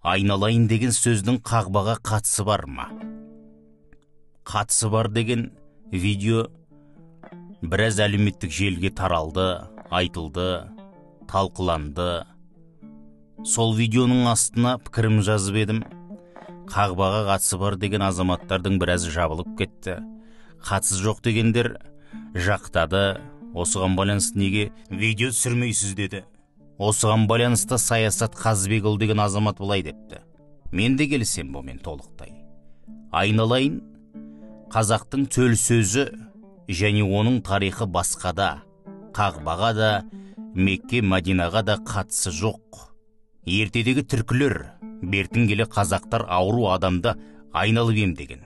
Айналайын деген сөздің қағбаға қатысы бар ма? Қатысы бар деген видео біраз әлеуметтік желіге таралды, айтылды, талқыланды. Сол видеоның астына пікірім жазып едім. Қағбаға қатысы бар деген азаматтардың біразы жабылып кетті. Қатысы жоқ дегендер жақтады. Осыған байланысты неге видео түсірмейсіз деді. Осыған байланысты Саясат Қазбекұлы деген азамат былай депті. Мен де келісем бұмен толықтай. Айналайын қазақтың төл сөзі және оның тарихы басқада, Қағбаға да, Мекке, Мәдинаға да қатысы жоқ. Ертедегі түркілер бертін келе қазақтар ауру адамды айналып емдеген.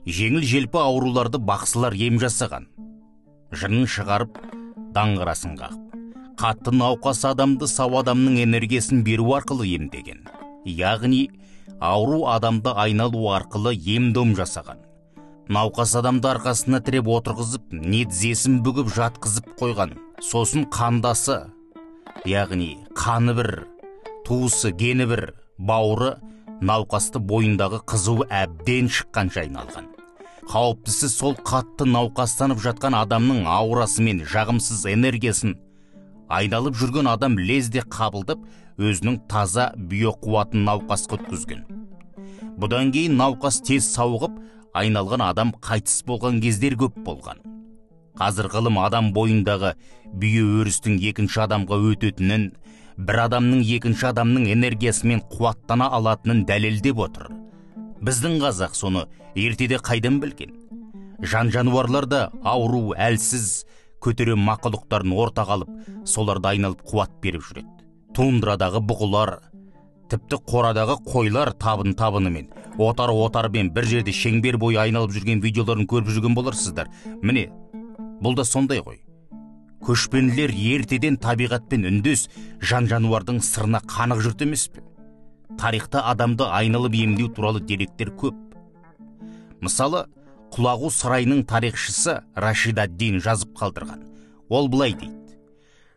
Жеңіл желпі ауруларды бақсылар ем жасаған. Жынын шығарып, даңғырасын қағып. Қатты науқас адамды сау адамның энергиясын беру арқылы емдеген. Яғни, ауру адамды айналу арқылы ем-дом жасаған. Науқас адамды арқасына тіреп отырғызып, тізесін бүгіп жатқызып қойған. Сосын қандасы, яғни қаны бір, туысы, гені бір, бауыры науқасты бойындағы қызуы әбден шыққанша айналған. Қауіптісі сол қатты науқастанып жатқан адамның аурасы мен жағымсыз энергиясын айналып жүрген адам лезде қабылдап, өзінің таза биоқуатын науқасқа өткізген. Бұдан кейін науқас тез сауығып, айналған адам қайтыс болған кездер көп болған. Қазір ғылым адам бойындағы биоөрістің екінші адамға өтетінін, бір адамның екінші адамның энергиясымен қуаттана алатынын дәлелдеп отыр. Біздің қазақ соны ертеде қайдан білген? Жан-жануарлар да ауру, әлсіз, көтере мақұлықтарын ортаға алып, соларды айналып қуат беріп жүреді. Тундрадағы бұғылар, тіпті қорадағы қойлар табынымен, отар-отармен бір жерде шеңбер бойы айналып жүрген видеоларын көріп жүрген боларсыздар. Міне, бұл да сондай ғой. Көшпенділер ертеден табиғатпен үндес, жан-жануардың сырына қанық жүрді емес пе? Тарихта адамды айналып емдеу туралы деректер көп. Мысалы, Құлағу сарайының тарихшысы Рашид ад-Дин жазып қалдырған. Ол былай дейді: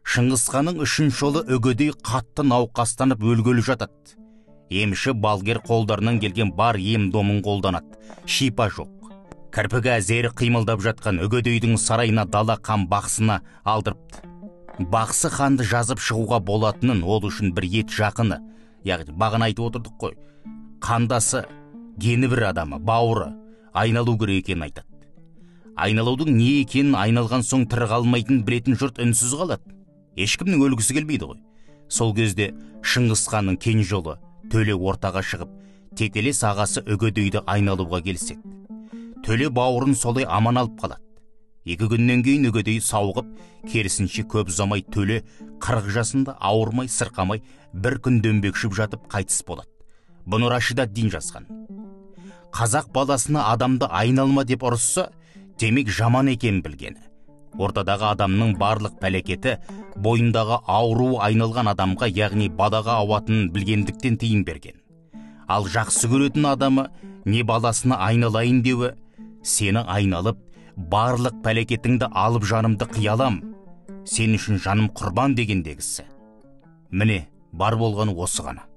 Шыңғысханның 3-ші ұлы үгедей қатты науқастанып өлгелі жатады. Емші балгер қолдарынан келген бар ем-домын қолданады. Шипа жоқ. Кірпігі әзері қимылдап жатқан үгедейдің сарайына дала қан бақсына алдырыпты. Бақсы ханды жазып шығуға болатынын, ол үшін бір ет жақыны, яғни бағана айтып отырдық қой, қандасы, гені бір адамы, бауыры айналу керек екенін айтады. Айналудың не екенін айналған соң тірі қалмайтын білетін жұрт үнсіз қалады. Ешкімнің өлгісі келмейді ғой. Сол кезде Шыңғысханның кенже жолы Төле ортаға шығып, тетелес ағасы үгедейді айналуға келіседі. Төле бауырын солай аман алып қалады. 2 күннен кейін үгедей сауығып, керісінше көп ұзамай Төле 40 жасында ауырмай, сырқамай, бір күн дөңбекшіп жатып қайтыс болады. Бұны Рашид ад-Дин жазған. Қазақ баласына адамды айналма деп ұрысса, демек жаман екен білгені. Ортадағы адамның барлық пәлекеті бойындағы ауру айналған адамға, яғни балаға ауатынын білгендіктен тыйым берген. Ал жақсы көретін адамы не баласына айналайын деуі, сені айналып, барлық пәлекетіңді алып жанымды қиялам, сен үшін жаным құрбан дегендегісі. Міне, бар болғаны осы ғана.